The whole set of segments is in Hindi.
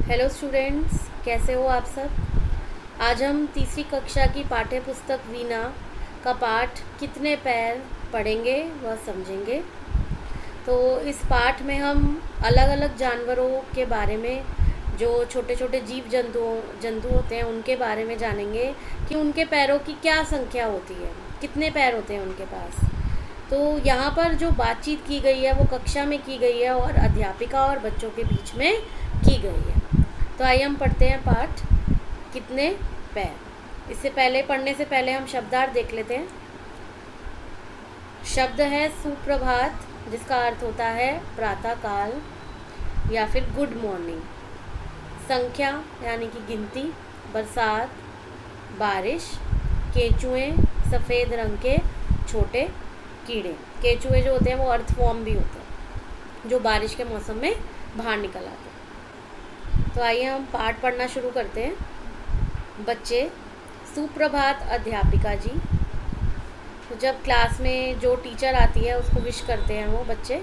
हेलो स्टूडेंट्स, कैसे हो आप सब। आज हम तीसरी कक्षा की पाठ्य पुस्तक वीणा का पाठ कितने पैर पढ़ेंगे व समझेंगे। तो इस पाठ में हम अलग अलग जानवरों के बारे में, जो छोटे छोटे जीव जंतु होते हैं उनके बारे में जानेंगे कि उनके पैरों की क्या संख्या होती है, कितने पैर होते हैं उनके पास। तो यहाँ पर जो बातचीत की गई है वो कक्षा में की गई है और अध्यापिका और बच्चों के बीच में की गई है। तो आइए हम पढ़ते हैं पाठ कितने पैर। इससे पहले पढ़ने से पहले हम शब्दार्थ देख लेते हैं। शब्द है सुप्रभात, जिसका अर्थ होता है प्रातः काल या फिर गुड मॉर्निंग। संख्या यानी कि गिनती, बरसात, बारिश, केंचुए, सफ़ेद रंग के छोटे कीड़े। केंचुए जो होते हैं वो अर्थवॉर्म भी होते हैं, जो बारिश के मौसम में बाहर निकल आते हैं। तो आइए हम पाठ पढ़ना शुरू करते हैं। बच्चे, सुप्रभात अध्यापिका जी। तो जब क्लास में जो टीचर आती है उसको विश करते हैं वो बच्चे।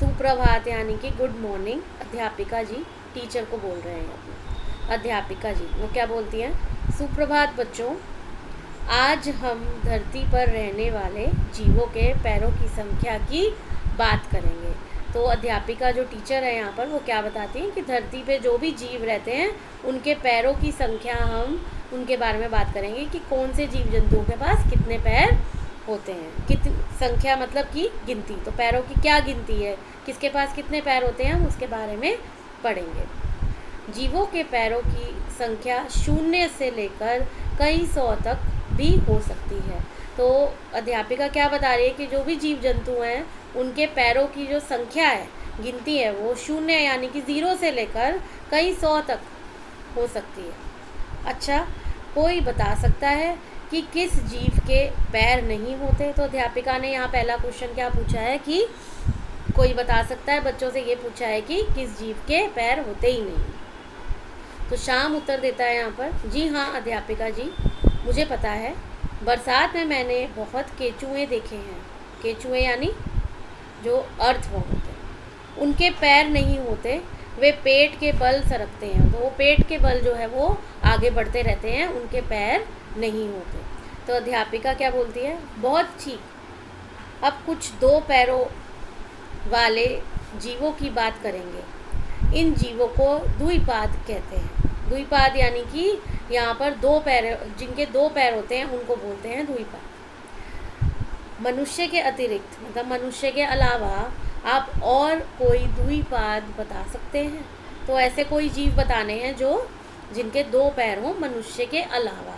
सुप्रभात यानी कि गुड मॉर्निंग। अध्यापिका जी टीचर को बोल रहे हैं अपने। अध्यापिका जी वो क्या बोलती हैं? सुप्रभात बच्चों, आज हम धरती पर रहने वाले जीवों के पैरों की संख्या की बात करेंगे। तो अध्यापिका जो टीचर है यहाँ पर वो क्या बताती हैं कि धरती पे जो भी जीव रहते हैं उनके पैरों की संख्या, हम उनके बारे में बात करेंगे कि कौन से जीव जंतुओं के पास कितने पैर होते हैं। कितनी संख्या मतलब कि गिनती। तो पैरों की क्या गिनती है, किसके पास कितने पैर होते हैं, हम उसके बारे में पढ़ेंगे। जीवों के पैरों की संख्या 0 से लेकर कई सौ तक भी हो सकती है। तो अध्यापिका क्या बता रही है कि जो भी जीव जंतु हैं उनके पैरों की जो संख्या है, गिनती है, वो 0 यानी कि 0 से लेकर कई सौ तक हो सकती है। अच्छा, कोई बता सकता है कि किस जीव के पैर नहीं होते? तो अध्यापिका ने यहाँ पहला क्वेश्चन क्या पूछा है कि कोई बता सकता है, बच्चों से ये पूछा है कि किस जीव के पैर होते ही नहीं। तो शाम उत्तर देता है यहाँ पर, जी हाँ अध्यापिका जी, मुझे पता है। बरसात में मैंने बहुत केंचुए देखे हैं। केंचुए यानी जो अर्थवॉर्म होते हैं, उनके पैर नहीं होते, वे पेट के बल सरकते हैं। तो वो पेट के बल जो है वो आगे बढ़ते रहते हैं, उनके पैर नहीं होते। तो अध्यापिका क्या बोलती है? बहुत ठीक। अब कुछ 2 पैरों वाले जीवों की बात करेंगे। इन जीवों को द्विपाद कहते हैं। द्विपाद यानी कि यहाँ पर 2 पैर, जिनके 2 पैर होते हैं उनको बोलते हैं द्विपाद। मनुष्य के अतिरिक्त, मतलब मनुष्य के अलावा आप और कोई द्विपाद बता सकते हैं? तो ऐसे कोई जीव बताने हैं जो जिनके 2 पैर हों मनुष्य के अलावा।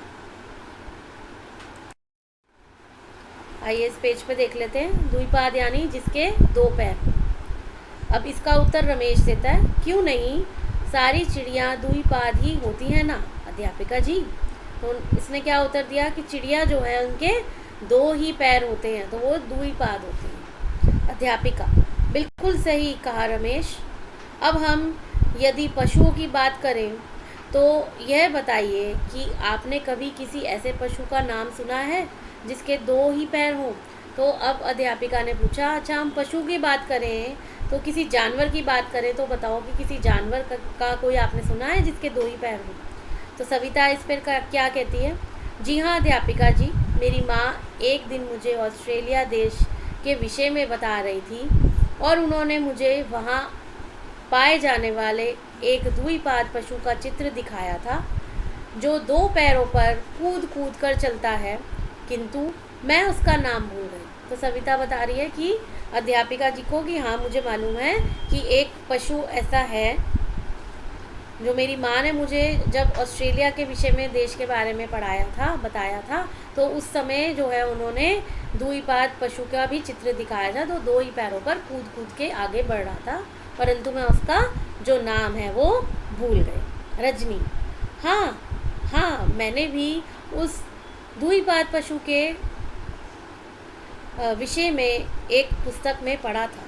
आइए इस पेज पे देख लेते हैं। द्विपाद यानी जिसके 2 पैर। अब इसका उत्तर रमेश देता है, क्यों नहीं, सारी चिड़िया द्विपाद ही होती है ना अध्यापिका जी। तो इसने क्या उत्तर दिया कि चिड़िया जो है उनके 2 ही पैर होते हैं, तो वो द्विपाद होती हैं। अध्यापिका, बिल्कुल सही कहा रमेश। अब हम यदि पशुओं की बात करें तो यह बताइए कि आपने कभी किसी ऐसे पशु का नाम सुना है जिसके 2 ही पैर हों? तो अब अध्यापिका ने पूछा, अच्छा हम पशु की बात करें तो किसी जानवर की बात करें तो बताओ कि किसी जानवर का कोई आपने सुना है जिसके 2 ही पैर हों? तो सविता इस पर क्या कहती है? जी हाँ अध्यापिका जी, मेरी माँ एक दिन मुझे ऑस्ट्रेलिया देश के विषय में बता रही थी और उन्होंने मुझे वहाँ पाए जाने वाले एक द्विपाद पशु का चित्र दिखाया था जो 2 पैरों पर कूद कूद कर चलता है, किंतु मैं उसका नाम भूल गई। तो सविता बता रही है कि अध्यापिका जी को कि हाँ मुझे मालूम है कि एक पशु ऐसा है जो मेरी माँ ने मुझे जब ऑस्ट्रेलिया के विषय में, देश के बारे में बताया था, तो उस समय जो है उन्होंने द्विपाद पशु का भी चित्र दिखाया था, तो 2 ही पैरों पर कूद कूद के आगे बढ़ रहा था, परंतु मैं उसका जो नाम है वो भूल गई। रजनी, हाँ मैंने भी उस द्विपाद पशु के विषय में एक पुस्तक में पढ़ा था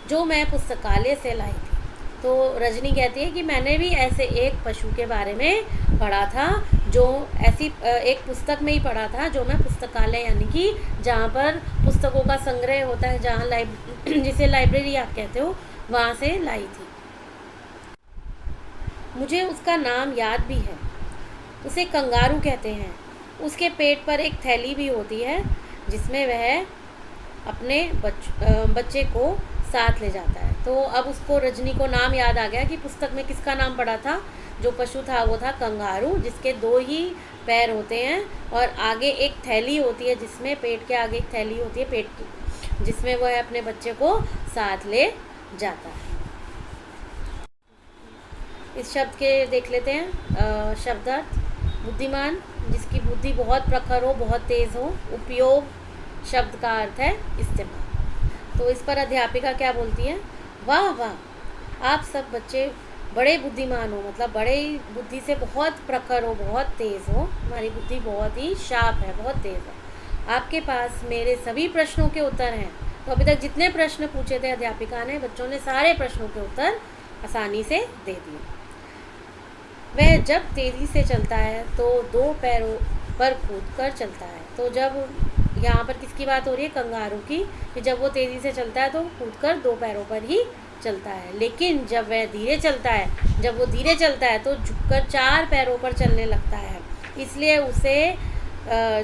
जो मैं पुस्तकालय से लाई थी। तो रजनी कहती है कि मैंने भी ऐसे एक पशु के बारे में पढ़ा था, जो ऐसी एक पुस्तक में ही पढ़ा था जो मैं पुस्तकालय यानी कि जहाँ पर पुस्तकों का संग्रह होता है, जहाँ जिसे लाइब्रेरी आप कहते हो, वहाँ से लाई थी। मुझे उसका नाम याद भी है, उसे कंगारू कहते हैं। उसके पेट पर एक थैली भी होती है जिसमें वह अपने बच्चे को साथ ले जाता है। तो अब उसको, रजनी को नाम याद आ गया कि पुस्तक में किसका नाम पढ़ा था। जो पशु था वो था कंगारू, जिसके 2 ही पैर होते हैं और आगे एक थैली होती है, जिसमें पेट के आगे एक थैली होती है पेट की, जिसमें वह अपने बच्चे को साथ ले जाता है। इस शब्द के देख लेते हैं शब्दार्थ। बुद्धिमान, जिसकी बुद्धि बहुत प्रखर हो, बहुत तेज़ हो। उपयोग शब्द का अर्थ है इस्तेमाल। तो इस पर अध्यापिका क्या बोलती है, वाह वाह, आप सब बच्चे बड़े बुद्धिमान हो, मतलब बड़े बुद्धि से बहुत प्रखर हो, बहुत तेज़ हो। हमारी बुद्धि बहुत ही शार्प है, बहुत तेज़ है। आपके पास मेरे सभी प्रश्नों के उत्तर हैं। तो अभी तक जितने प्रश्न पूछे थे अध्यापिका ने, बच्चों ने सारे प्रश्नों के उत्तर आसानी से दे दिए। वह जब तेज़ी से चलता है तो 2 पैरों पर कूदकर चलता है। तो जब यहाँ पर किसकी बात हो रही है, कंगारू की, कि जब वो तेज़ी से चलता है तो कूदकर 2 पैरों पर ही चलता है। लेकिन जब वह धीरे चलता है, जब वो धीरे चलता है तो झुककर 4 पैरों पर चलने लगता है। इसलिए उसे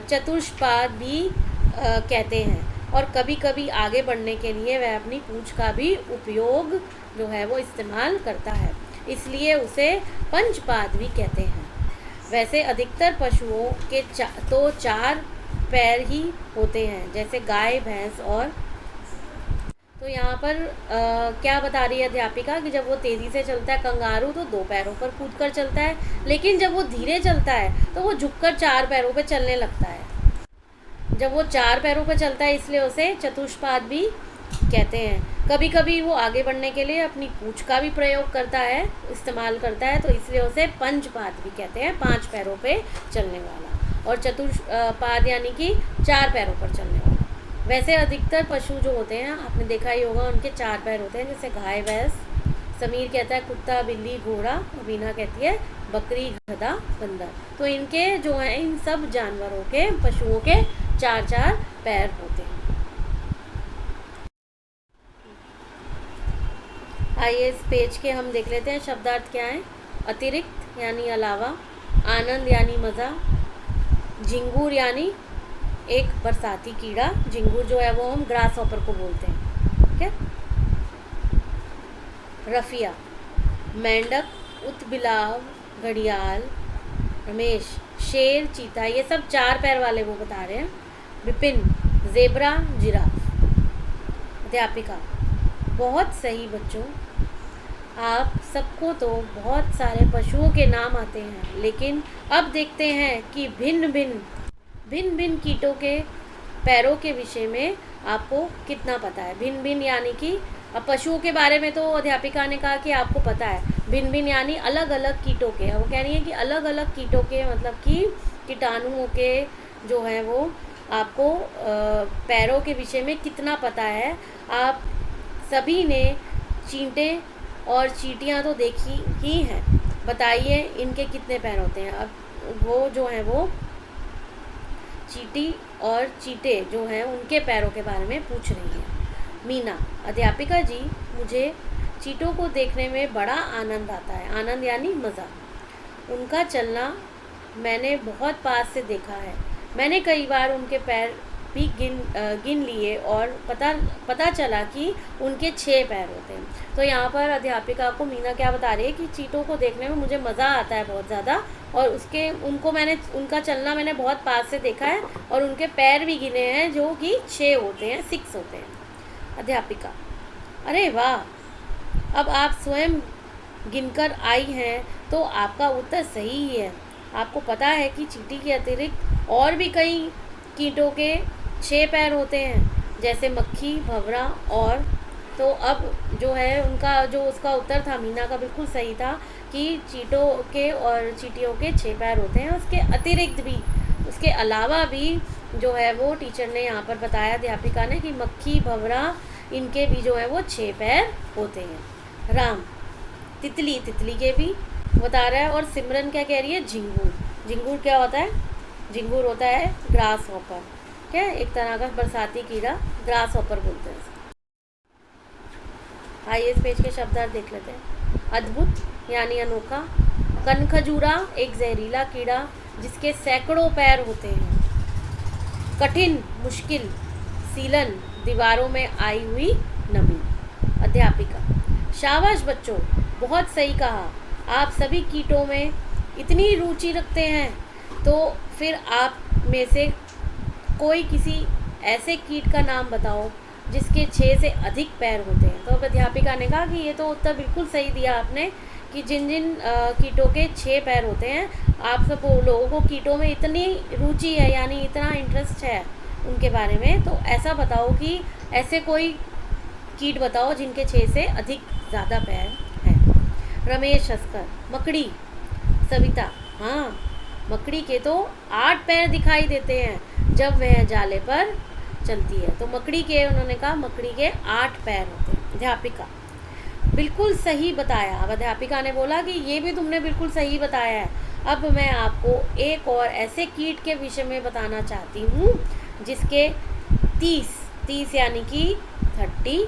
चतुष्पाद भी कहते हैं। और कभी कभी आगे बढ़ने के लिए वह अपनी पूँछ का भी उपयोग जो है वो इस्तेमाल करता है, इसलिए उसे पंचपाद भी कहते हैं। वैसे अधिकतर पशुओं के तो 4 पैर ही होते हैं, जैसे गाय, भैंस और। तो यहाँ पर क्या बता रही है अध्यापिका कि जब वो तेज़ी से चलता है कंगारू तो 2 पैरों पर कूदकर चलता है, लेकिन जब वो धीरे चलता है तो वो झुककर 4 पैरों पर चलने लगता है। जब वो 4 पैरों पर चलता है इसलिए उसे चतुष्पाद भी कहते हैं। कभी कभी वो आगे बढ़ने के लिए अपनी पूँछ का भी प्रयोग करता है, इस्तेमाल करता है, तो इसलिए उसे पंचपाद भी कहते हैं, 5 पैरों पे चलने वाला। और चतुष्पाद यानी कि 4 पैरों पर चलने वाला। वैसे अधिकतर पशु जो होते हैं, आपने देखा ही होगा, उनके 4 पैर होते हैं, जैसे गाय, भैंस। समीर कहता है कुत्ता, बिल्ली, घोड़ा। वीना कहती है बकरी, गधा, बंदर। तो इनके जो हैं, इन सब जानवरों के, पशुओं के 4-4 पैर होते हैं। आइए इस पेज के हम देख लेते हैं शब्दार्थ क्या है। अतिरिक्त यानी अलावा, आनंद यानी मज़ा, झिंगूर यानी एक बरसाती कीड़ा। झिंगूर जो है वो हम ग्रास हॉपर को बोलते हैं, ठीक है। रफिया, मेंढक, उत्बिलाव, घड़ियाल, रमेश, शेर, चीता, ये सब 4 पैर वाले वो बता रहे हैं। Vipin, zebra, giraffe. अध्यापिका, बहुत सही बच्चों, आप सबको तो बहुत सारे पशुओं के नाम आते हैं, लेकिन अब देखते हैं कि भिन्न भिन्न कीटों के पैरों के विषय में आपको कितना पता है। भिन्न भिन्न यानी कि अब पशुओं के बारे में तो अध्यापिका ने कहा कि आपको पता है, भिन्न भिन्न यानी अलग अलग कीटों के। वो कह रही है कि अलग अलग कीटों के मतलब कि कीटाणुओं के जो है वो आपको पैरों के विषय में कितना पता है। आप सभी ने चींटे और चींटियाँ तो देखी ही हैं, बताइए इनके कितने पैर होते हैं। अब वो जो हैं वो चींटी और चींटे जो हैं उनके पैरों के बारे में पूछ रही है। मीना, अध्यापिका जी, मुझे चींटों को देखने में बड़ा आनंद आता है। आनंद यानी मज़ा। उनका चलना मैंने बहुत पास से देखा है। मैंने कई बार उनके पैर भी गिन लिए और पता चला कि उनके 6 पैर होते हैं। तो यहाँ पर अध्यापिका को मीना क्या बता रही है कि चींटों को देखने में मुझे मज़ा आता है बहुत ज़्यादा, और उनका चलना मैंने बहुत पास से देखा है, और उनके पैर भी गिने हैं जो कि 6 होते हैं, 6 होते हैं। अध्यापिका, अरे वाह, अब आप स्वयं गिनकर आई हैं तो आपका उत्तर सही ही है। आपको पता है कि चींटी के अतिरिक्त और भी कई कीटों के 6 पैर होते हैं, जैसे मक्खी, भंवरा और। तो अब जो है उसका उत्तर था मीना का बिल्कुल सही था कि चींटों के और चींटियों के 6 पैर होते हैं। उसके अतिरिक्त भी, उसके अलावा भी जो है वो टीचर ने यहाँ पर बताया, अध्यापिका ने, कि मक्खी, भंवरा, इनके भी जो है वो 6 पैर होते हैं। राम, तितली के भी बता रहा है। और सिमरन क्या कह रही है, झिंगूर क्या होता है, झिंगूर होता है ग्रास हॉपर, क्या है, एक तरह का बरसाती कीड़ा, ग्रास हॉपर बोलते हैं। आइए इस पेज के शब्दार्थ देख लेते हैं। अद्भुत यानी अनोखा, कनखजूरा एक जहरीला कीड़ा जिसके सैकड़ों पैर होते हैं। कठिन मुश्किल सीलन दीवारों में आई हुई नमी। अध्यापिका, शाबाश बच्चों, बहुत सही कहा। आप सभी कीटों में इतनी रुचि रखते हैं, तो फिर आप में से कोई किसी ऐसे कीट का नाम बताओ जिसके 6 से अधिक पैर होते हैं। तो अब अध्यापिका ने कहा कि ये तो उत्तर बिल्कुल सही दिया आपने कि जिन जिन कीटों के 6 पैर होते हैं, आप सब लोगों को कीटों में इतनी रुचि है, यानी इतना इंटरेस्ट है उनके बारे में, तो ऐसा बताओ कि ऐसे कोई कीट बताओ जिनके 6 से अधिक ज़्यादा पैर हैं। रमेश हंसकर, मकड़ी। सविता, हाँ, मकड़ी के तो 8 पैर दिखाई देते हैं जब वह जाले पर चलती है। तो मकड़ी के, उन्होंने कहा मकड़ी के 8 पैर होते हैं। अध्यापिका, बिल्कुल सही बताया। अब अध्यापिका ने बोला कि ये भी तुमने बिल्कुल सही बताया है। अब मैं आपको एक और ऐसे कीट के विषय में बताना चाहती हूँ जिसके 30 यानी कि 30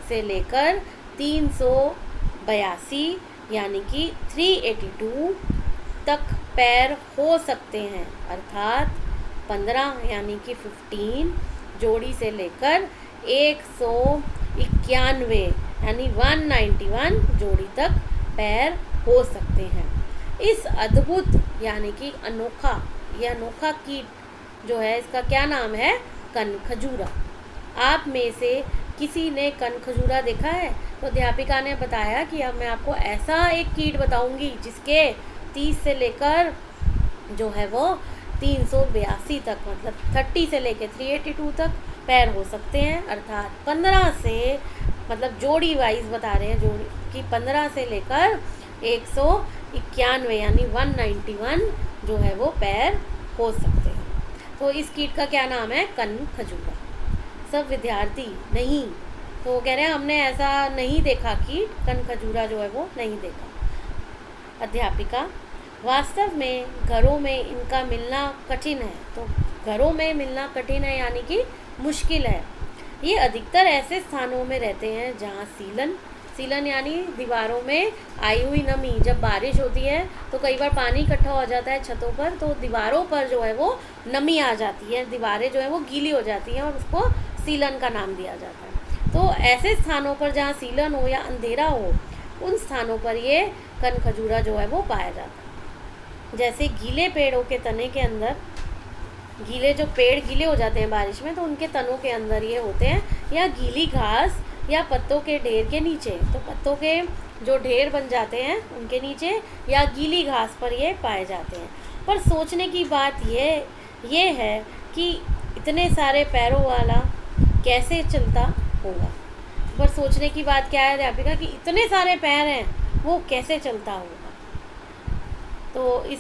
से लेकर 382 यानी कि 382 तक पैर हो सकते हैं, अर्थात 15 यानी कि 15 जोड़ी से लेकर 191 यानी 191 जोड़ी तक पैर हो सकते हैं। इस अद्भुत यानी कि अनोखा कीट जो है, इसका क्या नाम है? कनखजूरा। आप में से किसी ने कनखजूरा देखा है? तो अध्यापिका ने बताया कि अब मैं आपको ऐसा एक कीट बताऊंगी जिसके 30 से लेकर जो है वो 382 तक, मतलब 30 से लेकर 382 तक पैर हो सकते हैं, अर्थात 15 से, मतलब जोड़ी वाइज बता रहे हैं, जोड़ी कि 15 से लेकर 191 यानी 191 जो है वो पैर हो सकते हैं। तो इस कीट का क्या नाम है? कनखजूरा। सब विद्यार्थी नहीं, तो वो कह रहे हैं हमने ऐसा नहीं देखा कीट, कनखजूरा जो है वो नहीं देखा। अध्यापिका, वास्तव में घरों में इनका मिलना कठिन है। तो घरों में मिलना कठिन है यानी कि मुश्किल है। ये अधिकतर ऐसे स्थानों में रहते हैं जहाँ सीलन यानी दीवारों में आई हुई नमी, जब बारिश होती है तो कई बार पानी इकट्ठा हो जाता है छतों पर, तो दीवारों पर जो है वो नमी आ जाती है, दीवारें जो है वो गीली हो जाती हैं और उसको सीलन का नाम दिया जाता है। तो ऐसे स्थानों पर जहाँ सीलन हो या अंधेरा हो, उन स्थानों पर ये कनखजूरा जो है वो पाया जाता है। जैसे गीले पेड़ों के तने के अंदर, जो पेड़ गीले हो जाते हैं बारिश में, तो उनके तनों के अंदर ये होते हैं, या गीली घास या पत्तों के ढेर के नीचे, तो पत्तों के जो ढेर बन जाते हैं उनके नीचे या गीली घास पर ये पाए जाते हैं। पर सोचने की बात ये है कि इतने सारे पैरों वाला कैसे चलता होगा। पर सोचने की बात क्या है अध्यापिका कि इतने सारे पैर हैं, वो कैसे चलता होगा। तो इस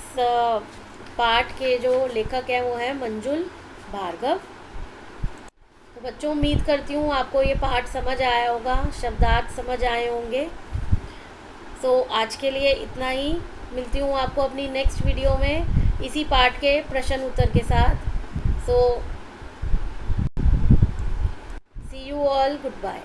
पाठ के जो लेखक हैं वो है मंजुल भार्गव। तो बच्चों, उम्मीद करती हूँ आपको ये पाठ समझ आया होगा, शब्दार्थ समझ आए होंगे। सो आज के लिए इतना ही। मिलती हूँ आपको अपनी नेक्स्ट वीडियो में इसी पाठ के प्रश्न उत्तर के साथ। सो सी यू ऑल, गुड बाय।